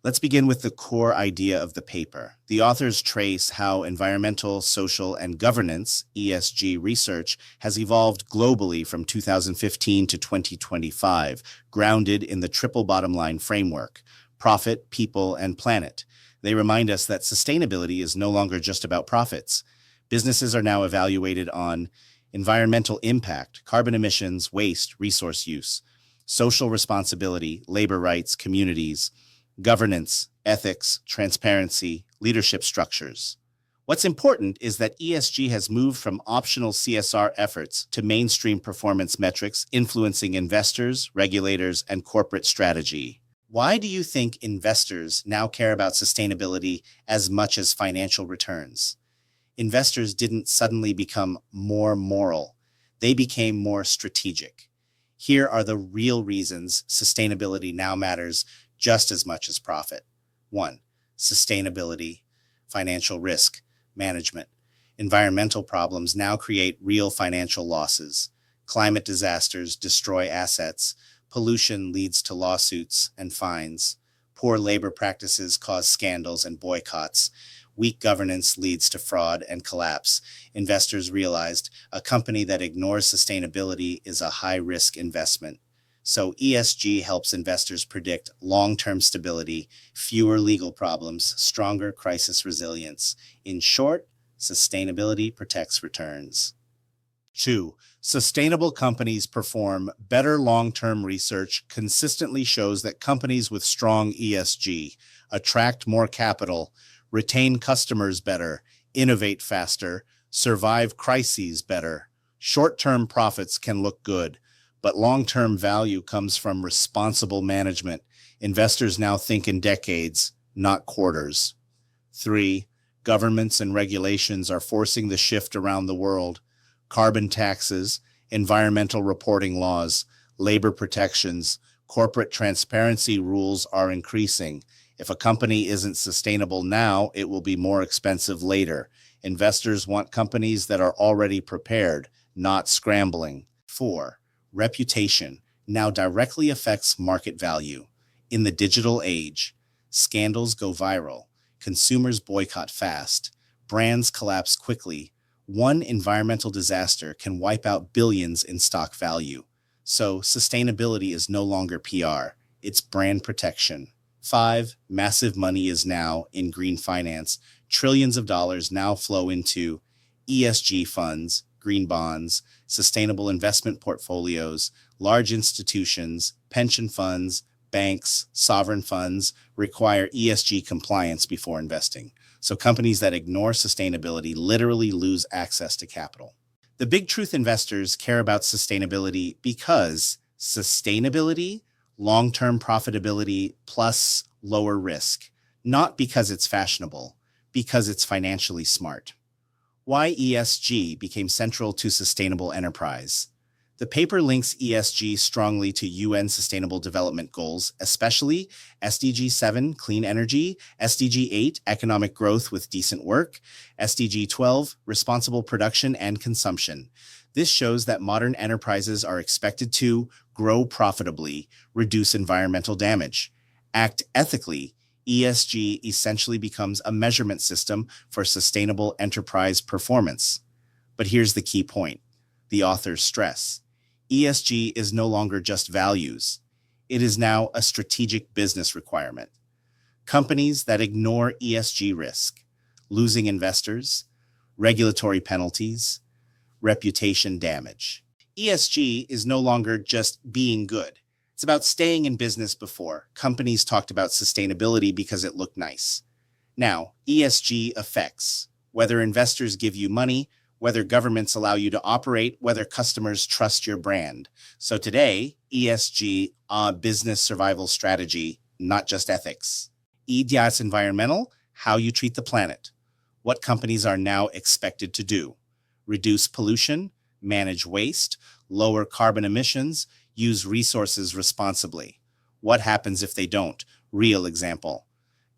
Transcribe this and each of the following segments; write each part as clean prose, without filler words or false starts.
Let's begin with the core idea of the paper. The authors trace how environmental, social, and governance (ESG) research has evolved globally from 2015 to 2025, grounded in the triple bottom line framework: profit, people, and planet. They remind us that sustainability is no longer just about profits. Businesses are now evaluated on environmental impact, carbon emissions, waste, resource use; social responsibility, labor rights, communities; governance, ethics, transparency, leadership structures. What's important is that ESG has moved from optional CSR efforts to mainstream performance metrics influencing investors, regulators, and corporate strategy. Why do you think investors now care about sustainability as much as financial returns? Investors didn't suddenly become more moral. They became more strategic. Here are the real reasons sustainability now matters just as much as profit. 1. Sustainability, financial risk, management. Environmental problems now create real financial losses. Climate disasters destroy assets. Pollution leads to lawsuits and fines. Poor labor practices cause scandals and boycotts. Weak governance leads to fraud and collapse. Investors realized a company that ignores sustainability is a high-risk investment. So ESG helps investors predict long-term stability, fewer legal problems, stronger crisis resilience. In short, sustainability protects returns. 2. Sustainable companies perform better. Long-term research consistently shows that companies with strong ESG attract more capital, retain customers better, innovate faster, survive crises better. Short-term profits can look good, but long-term value comes from responsible management. Investors now think in decades, not quarters. 3. Governments and regulations are forcing the shift around the world. Carbon taxes, environmental reporting laws, labor protections, corporate transparency rules are increasing. If a company isn't sustainable now, it will be more expensive later. Investors want companies that are already prepared, not scrambling. 4. Reputation now directly affects market value. In the digital age, scandals go viral, consumers boycott fast, brands collapse quickly. One environmental disaster can wipe out billions in stock value. So sustainability is no longer PR, it's brand protection. 5. Massive money is now in green finance. Trillions of dollars now flow into ESG funds, green bonds, sustainable investment portfolios. Large institutions, pension funds, banks, sovereign funds require ESG compliance before investing. So companies that ignore sustainability literally lose access to capital. The big truth: investors care about sustainability because sustainability, long-term profitability plus lower risk, not because it's fashionable, because it's financially smart. Why ESG became central to sustainable enterprise. The paper links ESG strongly to UN Sustainable Development Goals, especially SDG 7, clean energy; SDG 8, economic growth with decent work; SDG 12, responsible production and consumption. This shows that modern enterprises are expected to grow profitably, reduce environmental damage, act ethically. ESG essentially becomes a measurement system for sustainable enterprise performance. But here's the key point. The authors stress: ESG is no longer just values. It is now a strategic business requirement. Companies that ignore ESG risk, losing investors, regulatory penalties, reputation damage. ESG is no longer just being good. It's about staying in business. Before, companies talked about sustainability because it looked nice. Now, ESG affects whether investors give you money, whether governments allow you to operate, whether customers trust your brand. So today, ESG, a business survival strategy, not just ethics. EDIAS environmental, how you treat the planet. What companies are now expected to do: reduce pollution, manage waste, lower carbon emissions, use resources responsibly. What happens if they don't? Real example.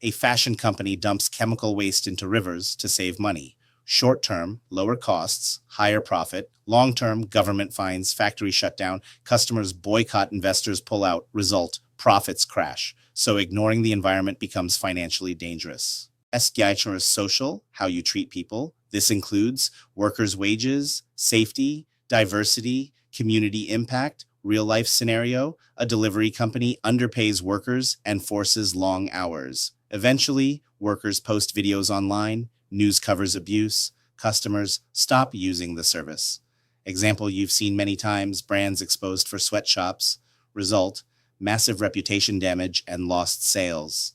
A fashion company dumps chemical waste into rivers to save money. Short-term, lower costs, higher profit. Long-term, government fines, factory shutdown, customers boycott, investors pull out. Result: profits crash. so ignoring the environment becomes financially dangerous. Stewardship is social, how you treat people. This includes workers' wages, safety, diversity, community impact, real-life scenario. A delivery company underpays workers and forces long hours. Eventually, workers post videos online, news covers abuse, customers stop using the service. Example you've seen many times, brands exposed for sweatshops. Result, massive reputation damage and lost sales.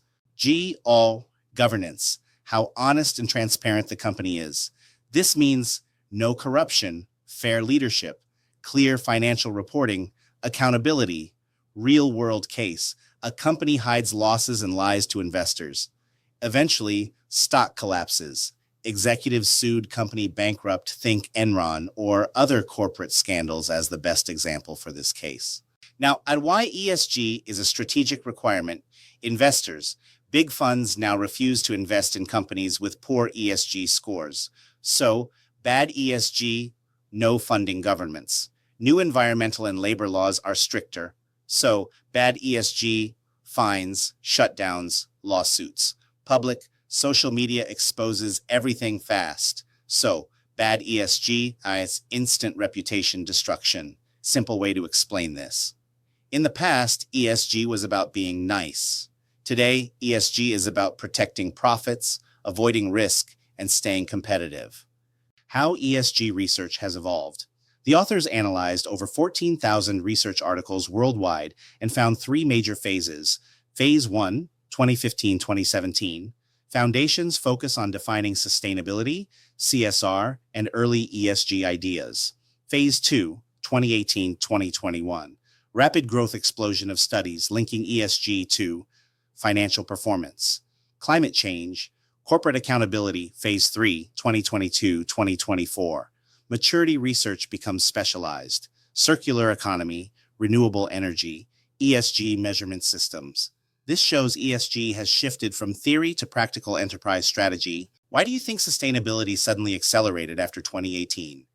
All governance, how honest and transparent the company is. This means no corruption, fair leadership, clear financial reporting, accountability, real-world case. A company hides losses and lies to investors. Eventually, stock collapses. Executives sued, company bankrupt, think Enron, or other corporate scandals as the best example for this case. Now, at why ESG is a strategic requirement, investors, big funds now refuse to invest in companies with poor ESG scores. So, bad ESG, no funding governments. New environmental and labor laws are stricter. So, bad ESG, fines, shutdowns, lawsuits. Public, social media exposes everything fast. So, bad ESG is instant reputation destruction. Simple way to explain this. In the past, ESG was about being nice. Today, ESG is about protecting profits, avoiding risk, and staying competitive. How ESG research has evolved. The authors analyzed over 14,000 research articles worldwide and found three major phases. Phase 1, 2015-2017, foundations focus on defining sustainability, CSR, and early ESG ideas. Phase 2, 2018-2021, rapid growth explosion of studies linking ESG to financial performance, climate change, corporate accountability. Phase 3, 2022-2024, maturity research becomes specialized, circular economy, renewable energy, ESG measurement systems. This shows ESG has shifted from theory to practical enterprise strategy. Why do you think sustainability suddenly accelerated after 2018?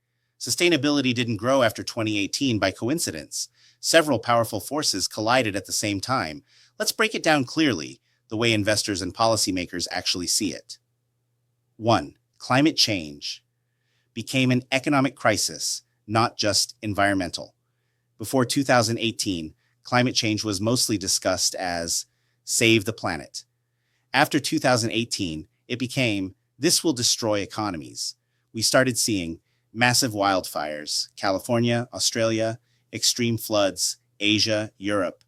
Sustainability didn't grow after 2018 by coincidence. Several powerful forces collided at the same time. Let's break it down clearly, the way investors and policymakers actually see it. 1. Climate change became an economic crisis, not just environmental. Before 2018, climate change was mostly discussed as save the planet. After 2018, it became this will destroy economies. We started seeing massive wildfires, California, Australia, extreme floods, Asia, Europe,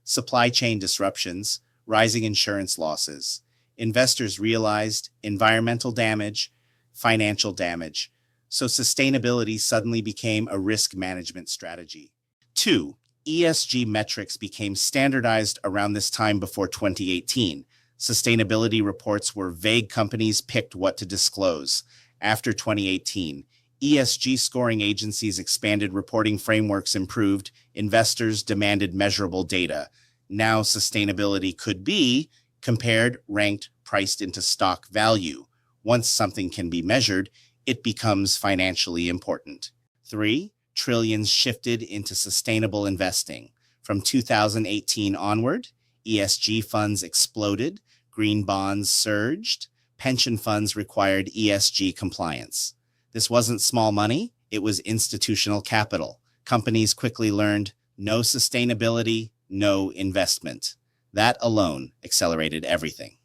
supply chain disruptions, rising insurance losses. Investors realized environmental damage, financial damage, so sustainability suddenly became a risk management strategy. 2. ESG metrics became standardized around this time before 2018. Sustainability reports were vague, companies picked what to disclose. After 2018, ESG scoring agencies expanded, reporting frameworks improved, investors demanded measurable data. Now sustainability could be compared, ranked, priced into stock value. Once something can be measured, it becomes financially important. 3. Trillions shifted into sustainable investing. From 2018 onward, ESG funds exploded, green bonds surged, pension funds required ESG compliance. This wasn't small money, it was institutional capital. Companies quickly learned no sustainability, no investment. That alone accelerated everything.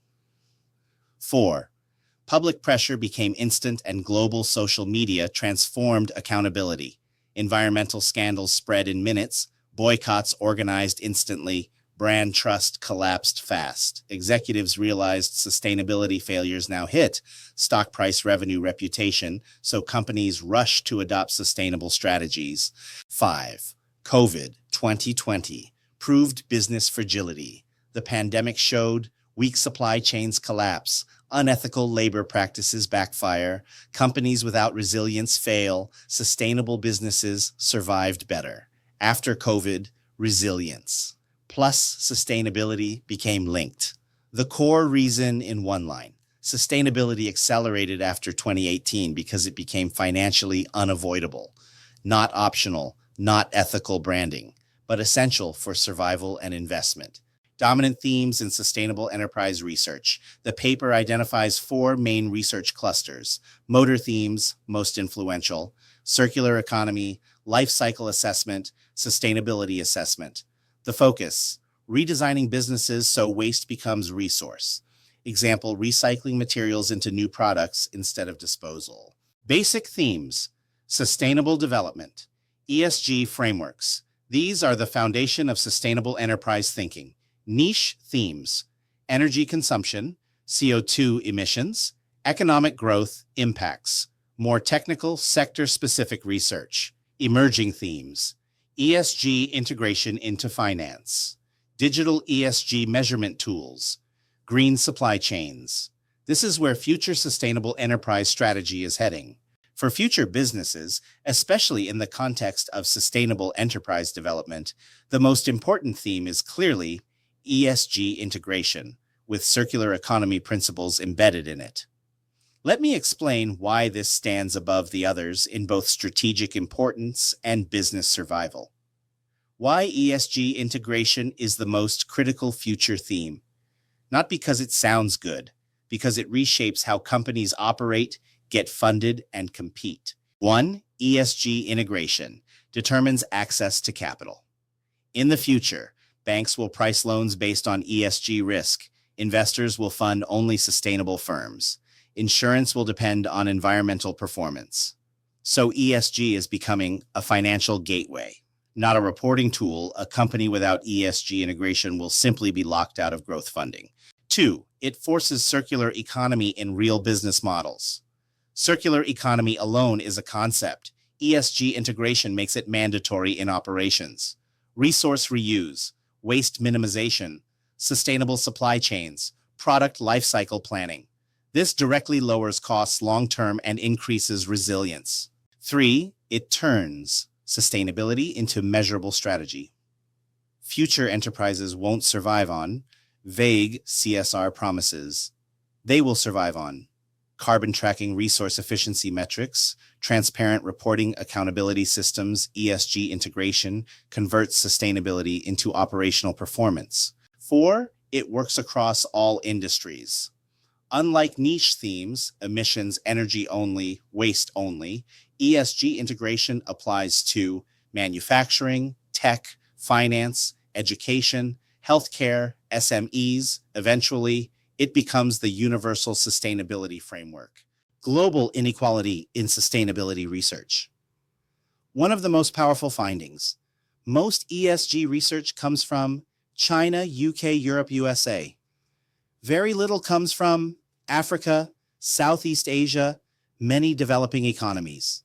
4. Public pressure became instant and global social media transformed accountability. Environmental scandals spread in minutes, boycotts organized instantly, brand trust collapsed fast. Executives realized sustainability failures now hit stock price, revenue, reputation, so companies rushed to adopt sustainable strategies. 5. COVID 2020 proved business fragility. The pandemic showed weak supply chains collapse, unethical labor practices backfire, companies without resilience fail, sustainable businesses survived better. After COVID, resilience plus sustainability became linked. The core reason in one line: sustainability accelerated after 2018 because it became financially unavoidable, not optional, not ethical branding, but essential for survival and investment. Dominant themes in sustainable enterprise research. The paper identifies four main research clusters: motor themes, most influential; circular economy; life cycle assessment; sustainability assessment. The focus: redesigning businesses so waste becomes resource. Example, recycling materials into new products instead of disposal. Basic themes: sustainable development, ESG frameworks. These are the foundation of sustainable enterprise thinking. Niche themes: energy consumption, CO2 emissions, economic growth impacts. More technical, sector-specific research. Emerging themes: ESG integration into finance, digital ESG measurement tools, green supply chains. This is where future sustainable enterprise strategy is heading. For future businesses, especially in the context of sustainable enterprise development, the most important theme is clearly ESG integration, with circular economy principles embedded in it. Let me explain why this stands above the others in both strategic importance and business survival. Why ESG integration is the most critical future theme. Not because it sounds good, because it reshapes how companies operate, get funded, and compete. 1. ESG integration determines access to capital. In the future, banks will price loans based on ESG risk. Investors will fund only sustainable firms. Insurance will depend on environmental performance. So ESG is becoming a financial gateway, not a reporting tool. A company without ESG integration will simply be locked out of growth funding. 2. It forces circular economy in real business models. Circular economy alone is a concept. ESG integration makes it mandatory in operations. Resource reuse, waste minimization, sustainable supply chains, product lifecycle planning. This directly lowers costs long-term and increases resilience. 3. It turns sustainability into measurable strategy. Future enterprises won't survive on vague CSR promises. They will survive on carbon tracking, resource efficiency metrics, transparent reporting, accountability systems. ESG integration converts sustainability into operational performance. 4. It works across all industries. Unlike niche themes, emissions, energy only, waste only, ESG integration applies to manufacturing, tech, finance, education, healthcare, SMEs. Eventually, it becomes the universal sustainability framework. Global inequality in sustainability research. One of the most powerful findings: most ESG research comes from China, UK, Europe, USA. Very little comes from Africa, Southeast Asia, many developing economies.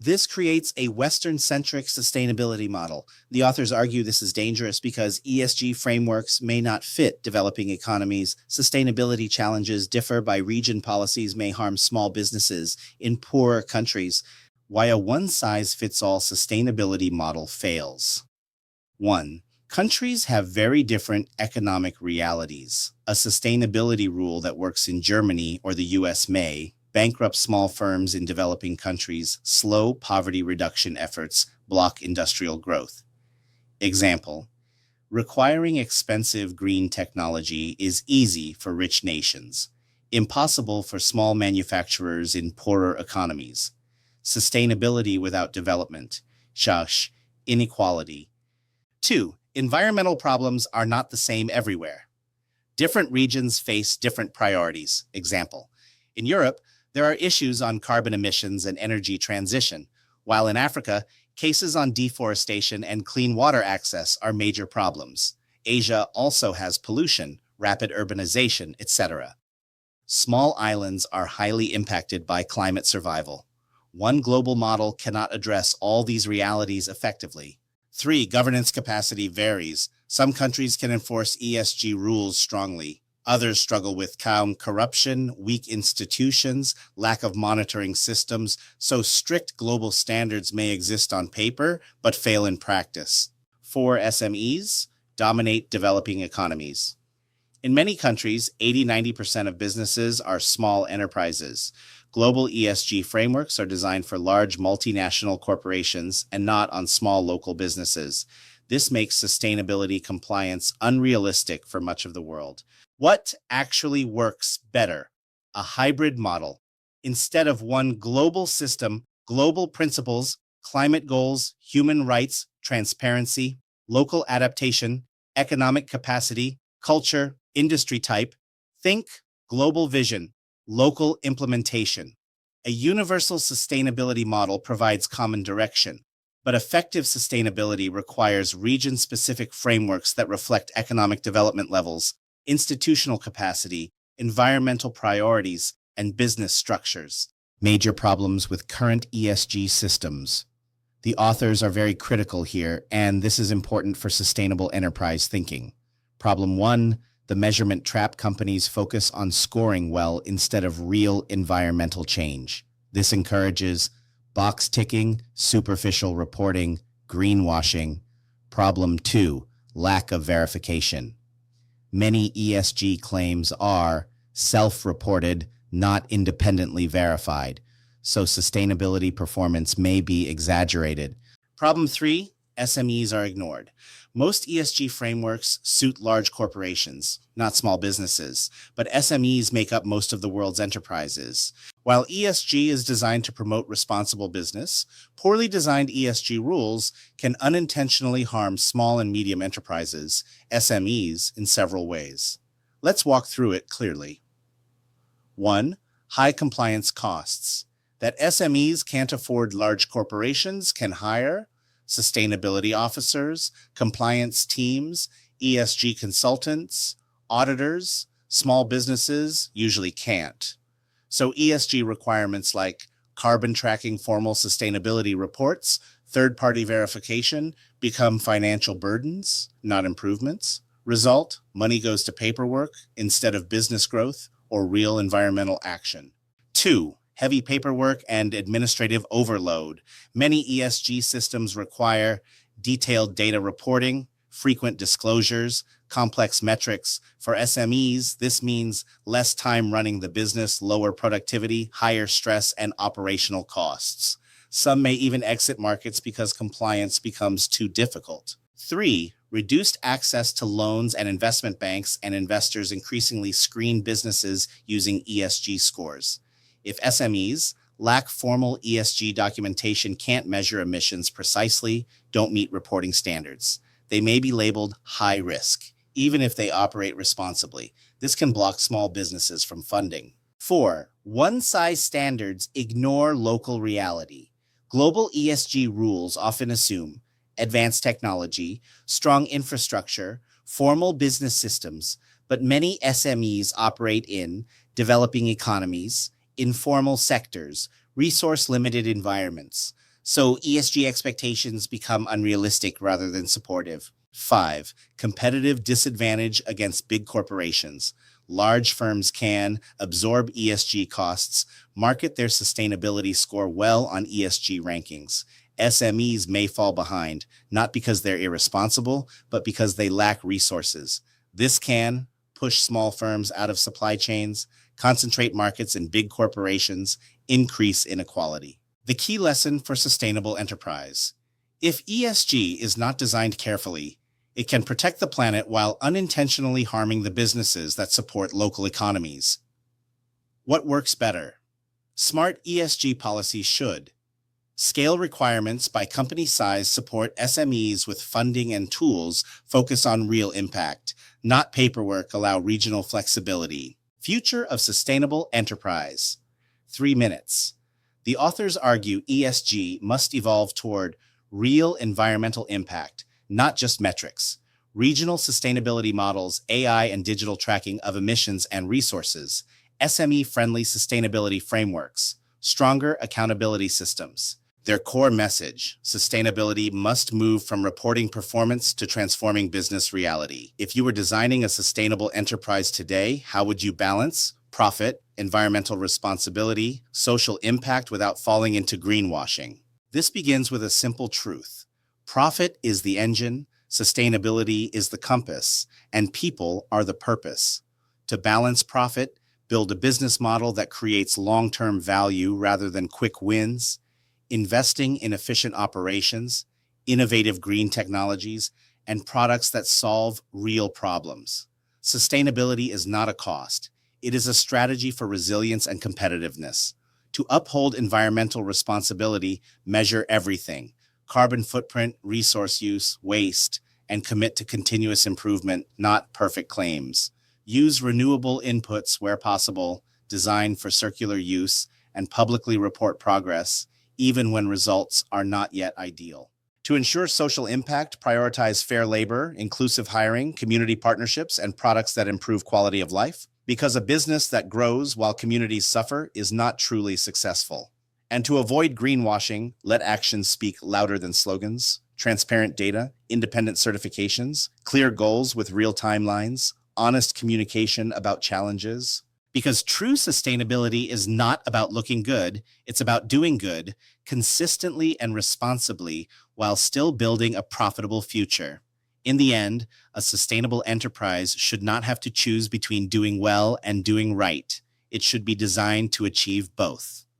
This creates a Western-centric sustainability model. The authors argue this is dangerous because ESG frameworks may not fit developing economies. Sustainability challenges differ by region. Policies may harm small businesses in poorer countries. Why a one-size-fits-all sustainability model fails. 1. Countries have very different economic realities. A sustainability rule that works in Germany or the US may bankrupt small firms in developing countries, slow poverty reduction efforts, block industrial growth. Example: requiring expensive green technology is easy for rich nations, impossible for small manufacturers in poorer economies. Sustainability without development, inequality. 2. Environmental problems are not the same everywhere. Different regions face different priorities. Example: in Europe, there are issues on carbon emissions and energy transition, while in Africa, cases on deforestation and clean water access are major problems. Asia also has pollution, rapid urbanization, etc. Small islands are highly impacted by climate survival. One global model cannot address all these realities effectively. 3. Governance capacity varies. Some countries can enforce ESG rules strongly. Others struggle with corruption, weak institutions, lack of monitoring systems, so strict global standards may exist on paper but fail in practice. 4. SMEs dominate developing economies. In many countries, 80–90% of businesses are small enterprises. Global ESG frameworks are designed for large multinational corporations and not on small local businesses. This makes sustainability compliance unrealistic for much of the world. What actually works better? A hybrid model. Instead of one global system, global principles, climate goals, human rights, transparency, local adaptation, economic capacity, culture, industry type, think global vision, local implementation. A universal sustainability model provides common direction, but effective sustainability requires region-specific frameworks that reflect economic development levels, institutional capacity, environmental priorities, and business structures. Major problems with current ESG systems. The authors are very critical here, and this is important for sustainable enterprise thinking. Problem 1, the measurement trap. Companies focus on scoring well instead of real environmental change. This encourages box ticking, superficial reporting, greenwashing. Problem 2, lack of verification. Many ESG claims are self-reported, not independently verified, so sustainability performance may be exaggerated. Problem 3, SMEs are ignored. Most ESG frameworks suit large corporations, not small businesses, but SMEs make up most of the world's enterprises. While ESG is designed to promote responsible business, poorly designed ESG rules can unintentionally harm small and medium enterprises, SMEs, in several ways. Let's walk through it clearly. 1. High compliance costs. That SMEs can't afford large corporations can hire sustainability officers, compliance teams, ESG consultants, auditors. Small businesses usually can't. So ESG requirements like carbon tracking, formal sustainability reports, third-party verification become financial burdens, not improvements. Result, money goes to paperwork instead of business growth or real environmental action. 2. Heavy paperwork and administrative overload. Many ESG systems require detailed data reporting, frequent disclosures, complex metrics. For SMEs, this means less time running the business, lower productivity, higher stress, and operational costs. Some may even exit markets because compliance becomes too difficult. 3. Reduced access to loans, and investment banks and investors increasingly screen businesses using ESG scores. If SMEs lack formal ESG documentation, can't measure emissions precisely, don't meet reporting standards, they may be labeled high risk, even if they operate responsibly. This can block small businesses from funding. 4. One-size standards ignore local reality. Global ESG rules often assume advanced technology, strong infrastructure, formal business systems, but many SMEs operate in developing economies, informal sectors, resource-limited environments. So ESG expectations become unrealistic rather than supportive. 5. Competitive disadvantage against big corporations. Large firms can absorb ESG costs, market their sustainability score well on ESG rankings. SMEs may fall behind, not because they're irresponsible, but because they lack resources. This can push small firms out of supply chains, concentrate markets in big corporations, increase inequality. The key lesson for sustainable enterprise. If ESG is not designed carefully, it can protect the planet while unintentionally harming the businesses that support local economies. What works better? Smart ESG policies should scale requirements by company size, support SMEs with funding and tools, focus on real impact, not paperwork, allow regional flexibility. Future of sustainable enterprise. 3 minutes. The authors argue ESG must evolve toward real environmental impact, not just metrics. Regional sustainability models, AI and digital tracking of emissions and resources, SME-friendly sustainability frameworks, stronger accountability systems. Their core message, sustainability must move from reporting performance to transforming business reality. If you were designing a sustainable enterprise today, how would you balance profit, environmental responsibility, social impact without falling into greenwashing? This begins with a simple truth. Profit is the engine, sustainability is the compass, and people are the purpose. To balance profit, build a business model that creates long-term value rather than quick wins. Investing in efficient operations, innovative green technologies, and products that solve real problems. Sustainability is not a cost. It is a strategy for resilience and competitiveness. To uphold environmental responsibility, measure everything: carbon footprint, resource use, waste, and commit to continuous improvement, not perfect claims. Use renewable inputs where possible, design for circular use, and publicly report progress, even when results are not yet ideal. To ensure social impact, prioritize fair labor, inclusive hiring, community partnerships, and products that improve quality of life, because a business that grows while communities suffer is not truly successful. And to avoid greenwashing, let actions speak louder than slogans. Transparent data, independent certifications, clear goals with real timelines, honest communication about challenges. Because true sustainability is not about looking good, it's about doing good consistently and responsibly while still building a profitable future. In the end, a sustainable enterprise should not have to choose between doing well and doing right. It should be designed to achieve both.